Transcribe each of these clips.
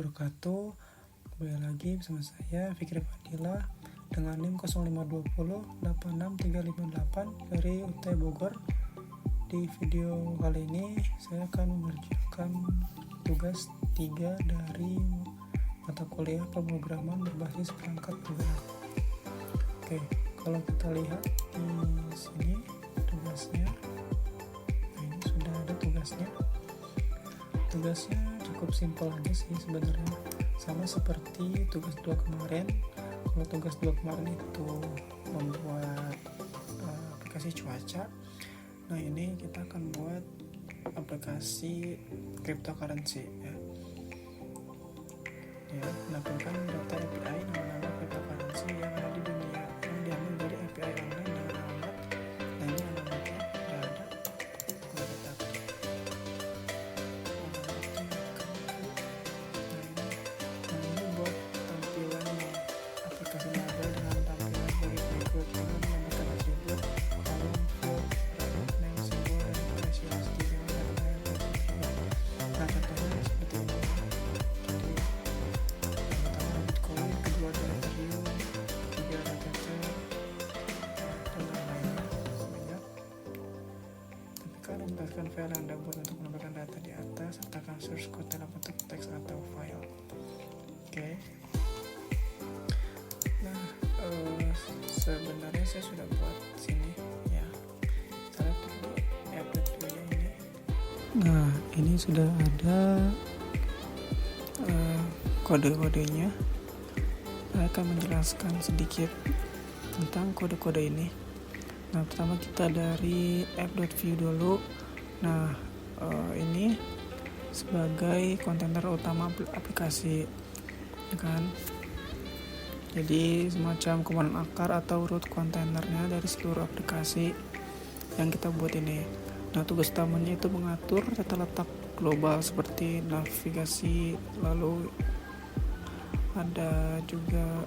wabarakatuh. Kembali lagi bersama saya Fikri Fadila dengan NIM 0520 86358 dari UT Bogor. Di video kali ini saya akan mengerjakan tugas 3 dari mata kuliah pemrograman berbasis perangkat bergerak. Oke, kalau kita lihat di sini tugasnya. Nah, ini sudah ada tugasnya. Tugasnya cukup simpel aja sih sebenarnya, sama seperti tugas 2 kemarin. Kalau tugas 2 kemarin itu membuat aplikasi cuaca, nah ini kita akan buat aplikasi cryptocurrency ya, menampilkan data API nama-nama cryptocurrency yang ada di dunia yang diambil dari API online dengan alamat. Nah ini alamatnya sudah ada. Kalau kita ini buat tampilannya aplikasi mobile dengan tampilan berikut dengan menambahkan atribut kolom, field, row, name, simbol, dan variasi dengan data yang nah contohnya seperti ini. Jadi pertama Bitcoin, kedua adalah Ethereum, ketiga adalah Tether, dan lain-lainnya banyak. Tekan membebaskan file yang Anda buat untuk menambahkan data di atas, sertakan source code dalam bentuk teks atau file. Oke. Nah, sebenarnya saya sudah buat sini ya. Saya lihat dulu applet dulu ini. Nah, ini sudah ada kode-kodenya. Saya akan menjelaskan sedikit tentang kode-kode ini. Nah, pertama kita dari app.view dulu. Nah, ini sebagai kontainer utama aplikasi, kan? Jadi semacam komponen akar atau root kontainernya dari seluruh aplikasi yang kita buat ini. Nah, tugas utamanya itu mengatur tata letak global seperti navigasi, lalu ada juga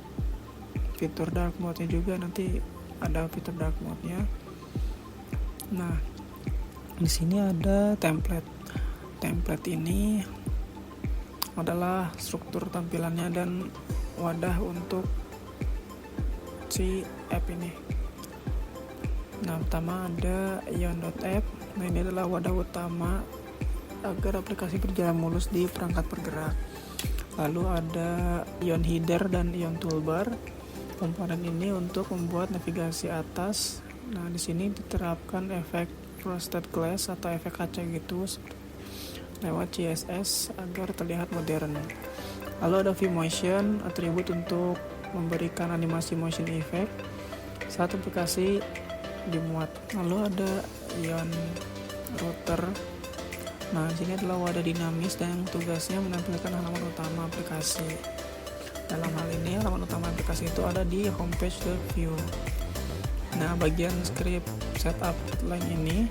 fitur dark mode-nya juga, nanti ada fitur dark mode-nya. Nah, di sini ada template. Template ini adalah struktur tampilannya dan wadah untuk si app ini. Nah, pertama ada ion.app. Nah, ini adalah wadah utama agar aplikasi berjalan mulus di perangkat bergerak. Lalu ada ion header dan ion toolbar. Komponen ini untuk membuat navigasi atas. Nah, di sini diterapkan efek frosted glass atau efek kaca gitu lewat CSS agar terlihat modern. Lalu ada vMotion, atribut untuk memberikan animasi motion effect saat aplikasi dimuat. Lalu ada ion router. Nah, di sini adalah wadah dinamis dan tugasnya menampilkan halaman utama aplikasi. Dalam hal ini halaman utama aplikasi itu ada di homepage.view. Nah, bagian script setup line ini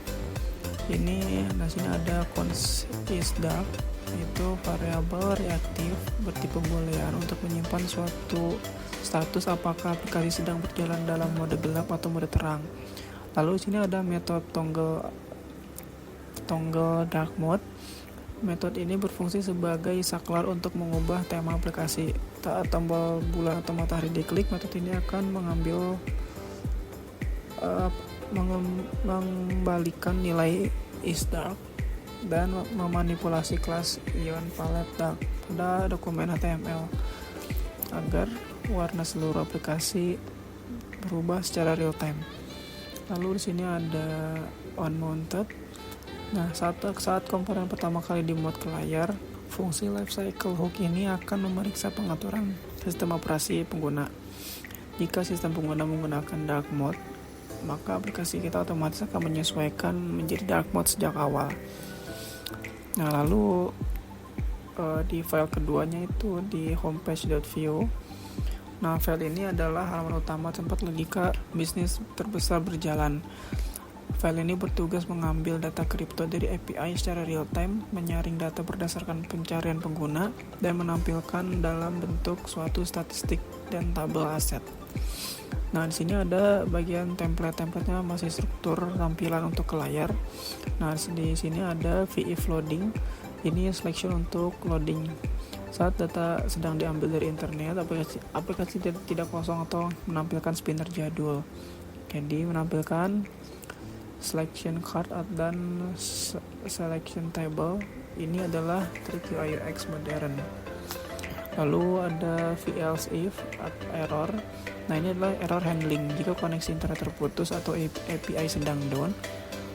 nah sini ada const is dark, itu variabel reaktif bertipe boolean untuk menyimpan suatu status apakah aplikasi sedang berjalan dalam mode gelap atau mode terang. Lalu sini ada metode toggle dark mode. Metode ini berfungsi sebagai saklar untuk mengubah tema aplikasi. Saat tombol bulan atau matahari diklik, metode ini akan mengembalikan nilai is dark dan memanipulasi kelas ion palette dark pada dokumen HTML agar warna seluruh aplikasi berubah secara real time. Lalu di sini ada on mounted. Nah, saat komponen pertama kali dimuat ke layar, fungsi lifecycle hook ini akan memeriksa pengaturan sistem operasi pengguna. Jika sistem pengguna menggunakan dark mode, maka aplikasi kita otomatis akan menyesuaikan menjadi dark mode sejak awal. Nah, lalu di file keduanya itu di homepage.view. Nah, file ini adalah halaman utama tempat logika bisnis terbesar berjalan. File ini bertugas mengambil data kripto dari API secara real time, menyaring data berdasarkan pencarian pengguna, dan menampilkan dalam bentuk suatu statistik dan tabel aset. Nah, di sini ada bagian template-templatenya masih struktur tampilan untuk ke layar. Nah, di sini ada VIF loading. Ini selection untuk loading Saat data sedang diambil dari internet, aplikasi tidak kosong atau menampilkan spinner jadul. Jadi menampilkan selection card dan selection table. Ini adalah trik UI UX modern. Lalu ada else if error. Nah, ini adalah error handling. Jika koneksi internet terputus atau API sedang down,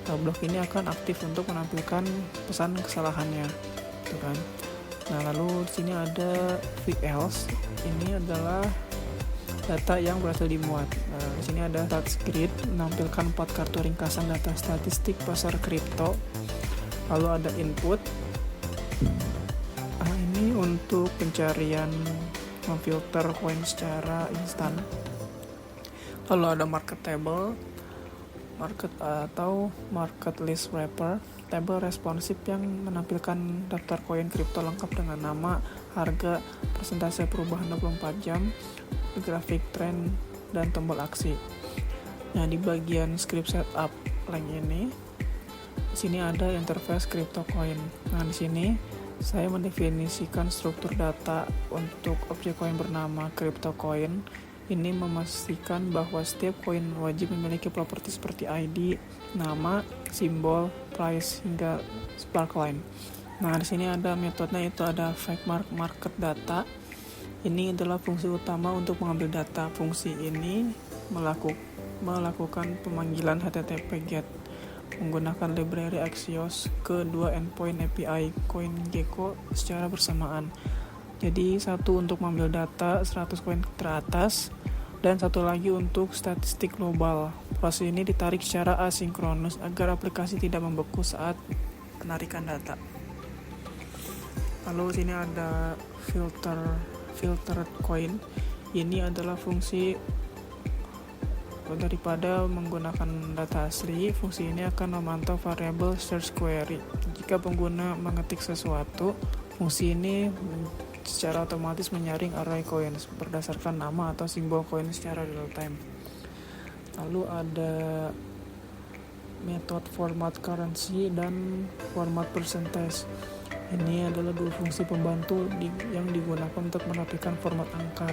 blok ini akan aktif untuk menampilkan pesan kesalahannya, gitu kan. Nah, lalu di sini ada else. Ini adalah data yang berhasil dimuat. Nah, di sini ada stats grid menampilkan 4 kartu ringkasan data statistik pasar kripto. Lalu ada input. Ini untuk pencarian memfilter koin secara instan. Lalu ada market table, market list wrapper, tabel responsif yang menampilkan daftar koin kripto lengkap dengan nama, harga, persentase perubahan 24 jam, grafik tren, dan tombol aksi. Nah, di bagian script setup link ini, di sini ada interface crypto coin. Nah, di sini saya mendefinisikan struktur data untuk objek koin bernama crypto coin. Ini memastikan bahwa setiap koin wajib memiliki properti seperti ID, nama, simbol, price, hingga sparkline. Nah, di sini ada metodenya, yaitu ada fake market data. Ini adalah fungsi utama untuk mengambil data. Fungsi ini melakukan pemanggilan HTTP GET menggunakan library Axios ke dua endpoint API CoinGecko secara bersamaan. Jadi satu untuk mengambil data 100 koin teratas dan satu lagi untuk statistik global. Proses ini ditarik secara asinkronus agar aplikasi tidak membeku saat penarikan data. Lalu sini ada filter coin. Ini adalah fungsi daripada menggunakan data asli. Fungsi ini akan memantau variabel search query. Jika pengguna mengetik sesuatu, fungsi ini secara otomatis menyaring array coins berdasarkan nama atau simbol koin secara real time. Lalu ada metode format currency dan format percentage. Ini adalah dua fungsi pembantu yang digunakan untuk menampilkan format angka,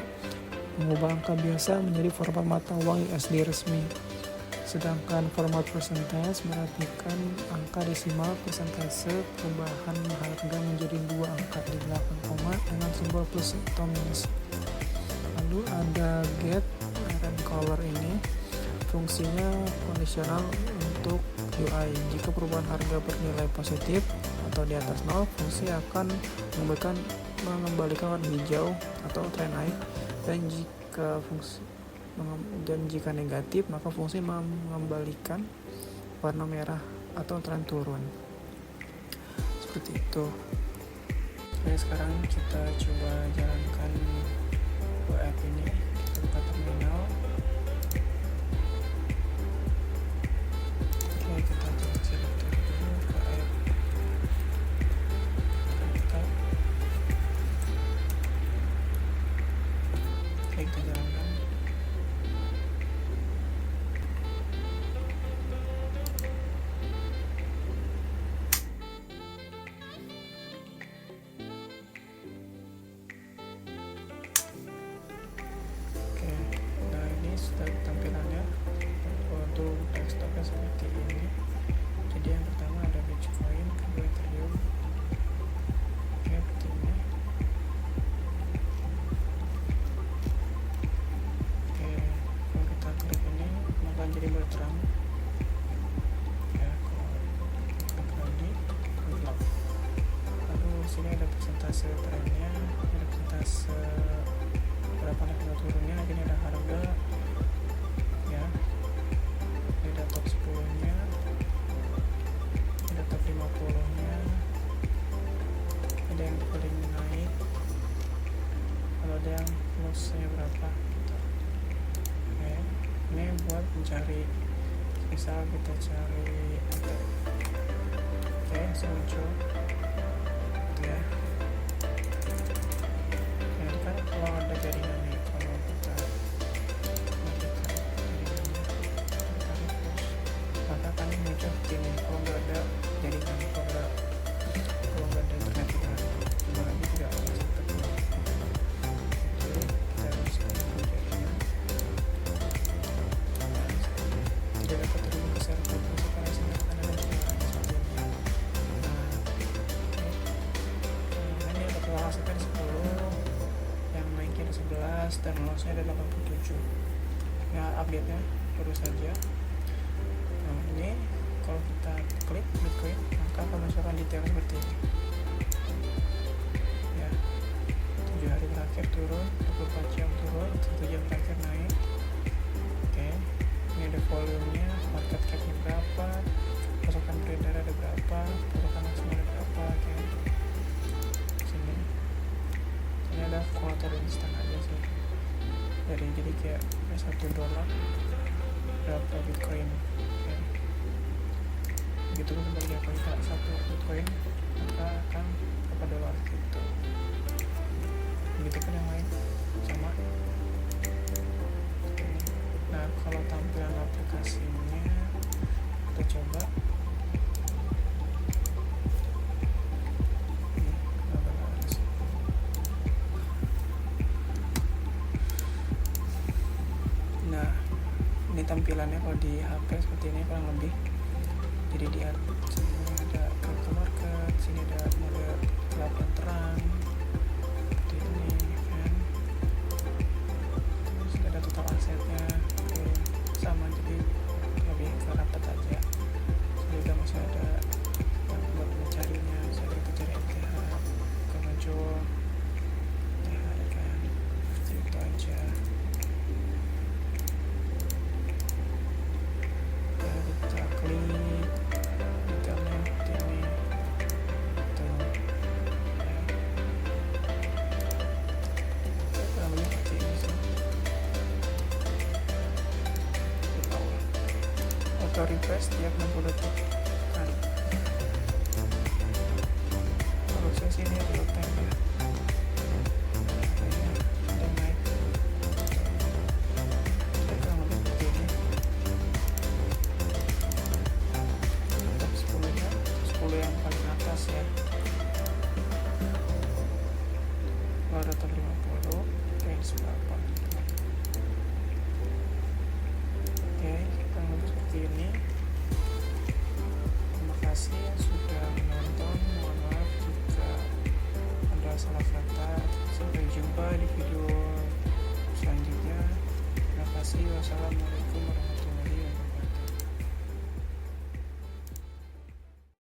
mengubah angka biasa menjadi format mata uang USD resmi. Sedangkan format percentage merapikan angka desimal persentase perubahan harga menjadi dua angka di belakang koma dengan simbol plus atau minus. Lalu ada get and color. Ini fungsinya kondisional untuk UI. Jika perubahan harga bernilai positif atau di atas 0, fungsi akan mengembalikan warna hijau atau tren naik, dan jika negatif maka fungsi mengembalikan warna merah atau tren turun. Seperti itu. Oke, sekarang kita coba jalankan app ini. Kita buka terminal. Oke, kita coba select dulu ke app. Oke, kita jalankan. Tampilannya untuk desktopnya seperti ini. Jadi yang pertama ada Bitcoin, kedua Ethereum, seperti ini. Oke, kalau kita klik ini maka jadi berterang. Ya, kalau klik lagi gelap. Lalu sini ada persentase trennya, ada persentase berapa naik atau turunnya. Ini ada harga, ya, ada top 10-nya, ada top 50-nya, ada yang paling naik, kalau ada yang loss-nya berapa gitu. Oke, ini buat mencari, misal kita cari oke, muncul ya. Jadi kan kalau ada jaringan nih, kalau kita maka kan muncul ini kalau nggak ada jaringan, kalau nggak ada internet kita lagi tidak bisa terhubung. dan lossnya ada 87 ya, update nya baru saja. Nah ini kalau kita klik Bitcoin maka akan masukkan detail seperti ini ya, 7 hari terakhir turun, 24 jam turun, 1 jam terakhir naik. Oke, ini ada volumenya, market capnya berapa, pasokan beredar ada berapa, pasokan maksimal ada berapa. Oke, sini ini ada kuotator instan aja sih, jadi kayak $1 berapa Bitcoin. Oke, begitu sebaliknya, kalau kita 1 Bitcoin maka akan berapa dolar gitu. Begitu kan yang lain sama. Nah kalau tampilan aplikasinya kita coba. Nah ini tampilannya kalau di HP seperti ini kurang lebih. Jadi di sini ada crypto market, sini ada mode gelap dan terang seperti ini kan. Terus ada total asetnya. Oke, sama, jadi lebih ke rapat aja. Juga masih ada yang buat mencarinya, saya kita cari MTH ke muncul MTH kan, itu aja. Ya, kita klik detailnya seperti ini tuh ya. Kurang lebih seperti ini sih. Auto refresh tiap 60 detik kali. Kalau saya sini real time ya. Ada naik. Saya kurang lebih seperti ini. Untuk 10 nya, 10 yang paling atas ya. 250 range berapa. Oke, kurang lebih seperti ini. Terima kasih yang sudah menonton. Mohon maaf jika ada salah kata. Sampai jumpa di video selanjutnya. Terima kasih. Wassalamualaikum warahmatullahi wabarakatuh.